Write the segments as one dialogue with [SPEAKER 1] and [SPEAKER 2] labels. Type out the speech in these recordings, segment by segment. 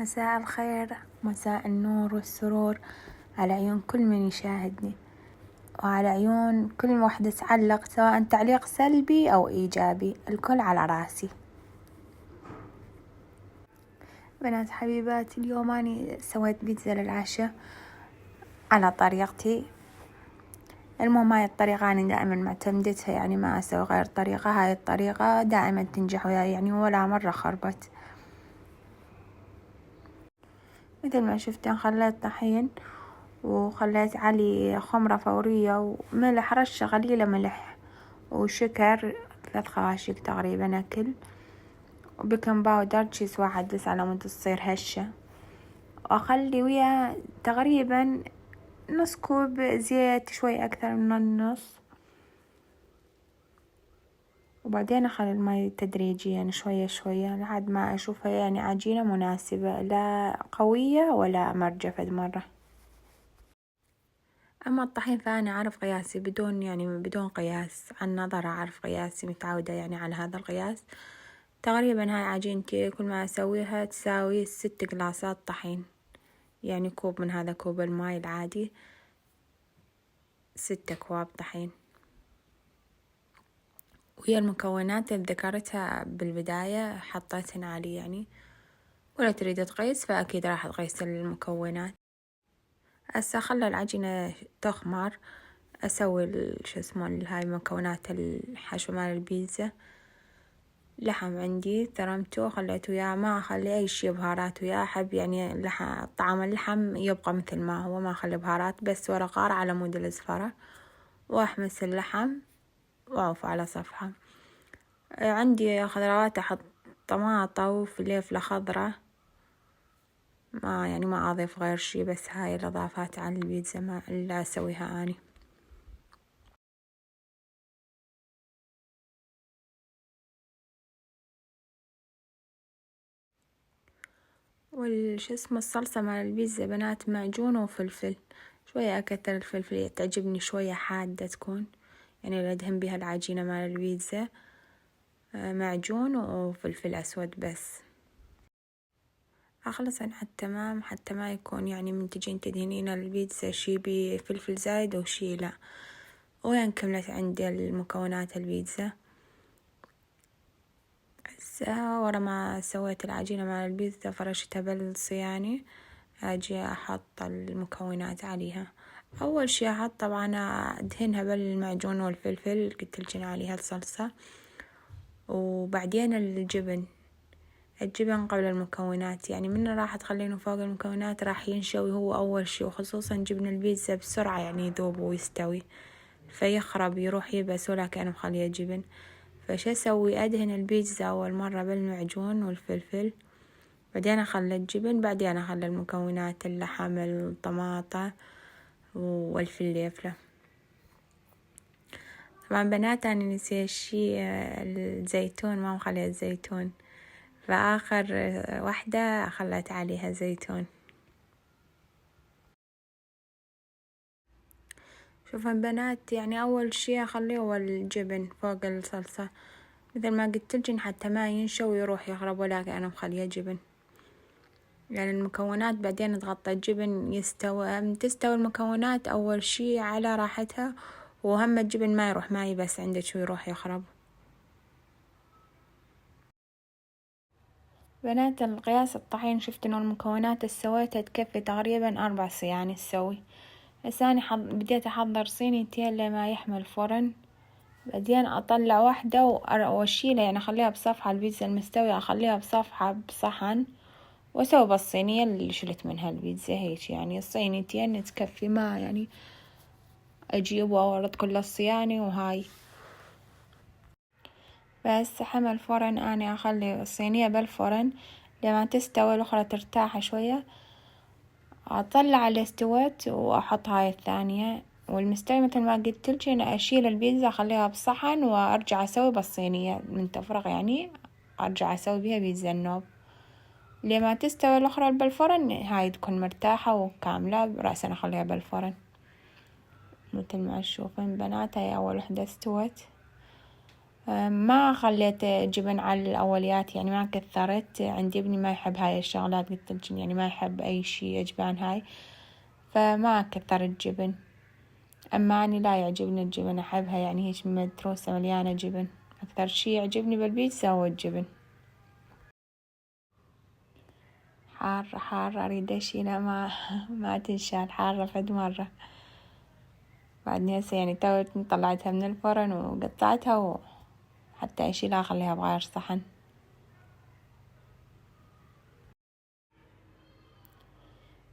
[SPEAKER 1] مساء الخير، مساء النور والسرور على عيون كل من يشاهدني، وعلى عيون كل واحدة تعلق، سواء تعليق سلبي أو إيجابي، الكل على راسي. بنات حبيباتي، اليوم أنا سويت بيتزا للعشاء على طريقتي. المهم هاي الطريقة أنا دائما معتمدتها، يعني ما أسوي غير طريقة. هاي الطريقة دائما تنجح وياي، يعني ولا مرة خربت. مثل ما شفتن خليت طحين، وخليت عليه خمرة فورية وملح، رشة قليلة ملح، وشكر 3 خواشق تقريبا أكل، وبيكنج باودر كيس واحد بس على مود تصير هشة، وأخلي ويا تقريبا نص كوب زيت، شوي أكثر من النص، وبعدين أخلي المي تدريجيا يعني شوية شوية لحد ما أشوفها يعني عجينة مناسبة، لا قوية ولا مرجفة مرة. أما الطحين فأنا أعرف قياسي بدون قياس، عن نظر أعرف قياسي، متعودة يعني على هذا القياس. تقريبا هاي عجينتي كل ما أسويها تساوي 6 قلاصات طحين، يعني كوب من هذا كوب الماي العادي، 6 أكواب طحين. وهي المكونات اللي ذكرتها بالبداية حطيتهن علي يعني، ولا تريد تقيس فأكيد راح تقيس المكونات. هسه خلى العجينة تخمر، أسوي هاي مكونات الحشو مال البيتزا. لحم عندي ثرمته خليته وياه، ما أخلي أي شي بهارات وياه، أحب يعني طعم اللحم يبقى مثل ما هو، ما أخلي بهارات، بس ورقار على مود الزفرة، وأحمس اللحم وأعوف على صفحة. عندي خضروات أحط طماطة وفلفلة خضرة، ما أضيف غير شي، بس هاي الإضافات على البيتزا ما اللي أسويها أني. الصلصة مال البيتزا بنات معجون وفلفل، شوية أكتر الفلفل، تعجبني شوية حادة تكون، يعني اللي أدهن بها العجينة مال البيتزا، معجون وفلفل أسود بس. أخلص تمام، حتى ما يكون يعني من تجين تدهنين البيتزا شي بفلفل زايد وشي لا. وين كملت عندي المكونات البيتزا. ورا ما سويت العجينة مال البيتزا فرشتها بالصياني، أجي أحط المكونات عليها. أول شي أحط طبعا أدهنها بالمعجون والفلفل، قلتلجن عليها الصلصة، وبعدين الجبن قبل المكونات، يعني من راح تخلينه فوق المكونات راح ينشوي هو أول شي، وخصوصا جبن البيتزا بسرعة يعني يذوب ويستوي، فيخرب يروح يبس ولا كأنه مخليه جبن. فش أسوي؟ أدهن البيتزا أول مرة بالمعجون والفلفل، بعدين أخلي الجبن، بعدين أخلي المكونات اللحم، الطماطة والفلفلة. طبعا بنات أنا نسيت شي، الزيتون ما مخلية الزيتون، فآخر واحدة خلت عليها زيتون. شوفن بنات، يعني أول شي أخليه هو الجبن فوق الصلصة، مثل ما قلتلجن حتى ما ينشو ويروح يخرب، ولا كأنه مخليه جبن. يعني المكونات بعدين تغطى الجبن، تستوي المكونات أول شي على راحتها، وهم الجبن ما يروح معي بس عندك ويروح يخرب. بنات القياس الطحين شفت إنه المكونات اللي سويتها تكفي تقريبا 4 صياني تسوي. هسه أنا بديت أحضر صينيتين لما يحمل فرن، بعدين أطلع واحدة وأشيلها، يعني أخليها بصفحة البيتزا المستوية، أخليها بصفحة بصحن، وأسوي بالصينية اللي شلت منها البيتزا هيك، يعني الصينيتين تكفي، ما يعني أجيب وأورد كل الصياني وهاي. بس حمل فرن، أنا أخلي الصينية بالفرن لما تستوي الأخرى ترتاح شوية، أطلع اللي استوت وأحط هاي الثانية، والمستوي مثل ما قلتلك أنا أشيل البيتزا أخليها بصحن، وأرجع أسوي بالصينية من تفرغ، يعني أرجع أسوي بيها بيتزا النوب. لما تستوي الأخرى بالفرن هاي تكون مرتاحة وكاملة، رأسا أخليها بالفرن. مثل ما تشوفين بنات، هاي أول وحدة استوت، ما خليت جبن على الأوليات، يعني ما كثرت. عندي ابني ما يحب هاي الشغلات، قلت يعني ما يحب أي شي أجبان هاي، فما كثرت جبن. أما أني لا يعجبني الجبن، أحبها يعني هيش متروسة مليانة جبن. أكثر شي يعجبني بالبيتزا هو الجبن. حارة أريد أشيلها، ما تنشال، حارة فد مرة. بعدني هسه يعني تو طلعتها من الفرن وقطعتها، وحتى أشيلها أخليها بغير صحن.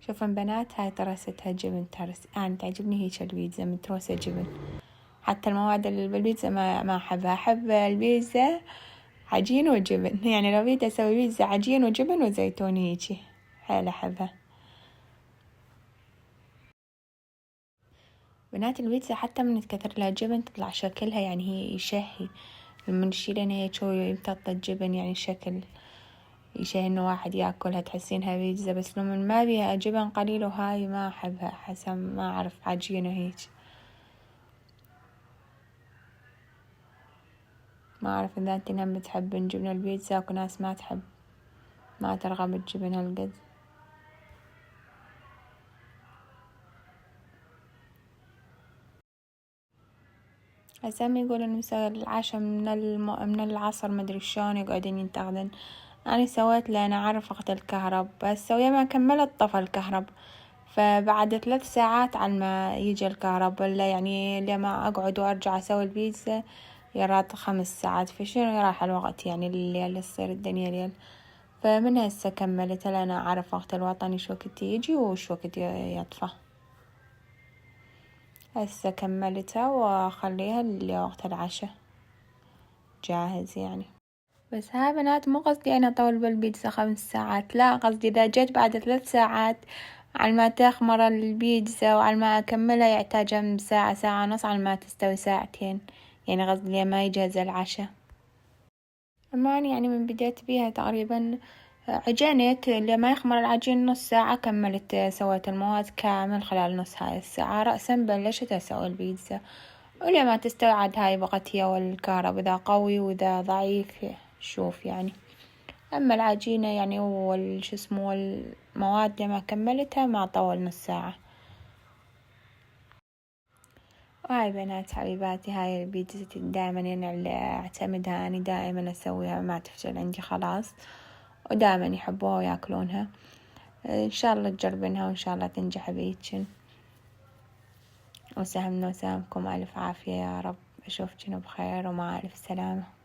[SPEAKER 1] شوفن بنات، هاي ترستها جبن ترس، يعني تعجبني هيك البيتزا متروسة جبن. حتى المواد اللي بالبيتزا ما أحبها، أحب البيتزا عجين وجبن. يعني لو بدي أسوي بيتزا عجين وجبن وزيتون هيجي حيل أحبها. بنات البيتزا حتى من كثر لها جبن تطلع شكلها يعني هي يشهي، لما نشيلها هيك ويمتط الجبن يعني شكل يشهي إنه واحد ياكلها، تحسينها بيتزا. بس لو من ما بيها جبن قليل وهاي ما أحبها، حسب ما أعرف عجينة هيك. ما أعرف إذا أنتي هم تحبين جبن البيتزا، وكل ناس ما تحب، ما ترغب الجبن هالقد. هسه يقولون مسوي العشاء من العصر، مدري شلون يقعدين ينتقدن. أنا سويت لأن أعرف وقت الكهرب، بس ويا ما كملت طفى الكهرب، فبعد 3 ساعات على ما يجي الكهرب، ولا يعني لما أقعد وأرجع أسوي البيتزا يرات 5 ساعات، فشنو راح الوقت يعني الليل يصير الدنيا ليل. فمن هسه كملت لأن أعرف وقت الوطني شو وقت يجي وشو وقت يطفى. هسه كملتها وأخليها لوقت العشاء جاهز يعني. بس ها بنات، مو قصدي أنا أطول بالبيتزا 5 ساعات، لا، قصدي إذا جيت بعد 3 ساعات على ما تخمر البيتزا وعلى ما أكملها يحتاج من ساعة، ساعة ونص على ما تستوي، ساعتين يعني، قصدي ما يجهز العشاء. أما أنا يعني من بديت بيها تقريبا عجنت لما يخمر العجين نص ساعة، كملت سويت المواد كامل خلال نص هاي الساعة. رأسا بلشت أسوي البيتزا، ولما تستوي عاد هاي بقت هي والكهرب إذا قوي وإذا ضعيف شوف يعني. أما العجينة يعني شو اسمه والمواد لما كملتها ما طول نص ساعة. وهاي بنات حبيباتي، هاي البيتزا دائما يعني اللي أعتمدها أنا، دائما أسويها ما تفشل عندي خلاص، ودائما يحبوها وياكلونها. إن شاء الله تجربينها وإن شاء الله تنجح بيتشن. وسهمنا وسهمكم ألف عافية يا رب، أشوفكن بخير ومع ألف سلامة.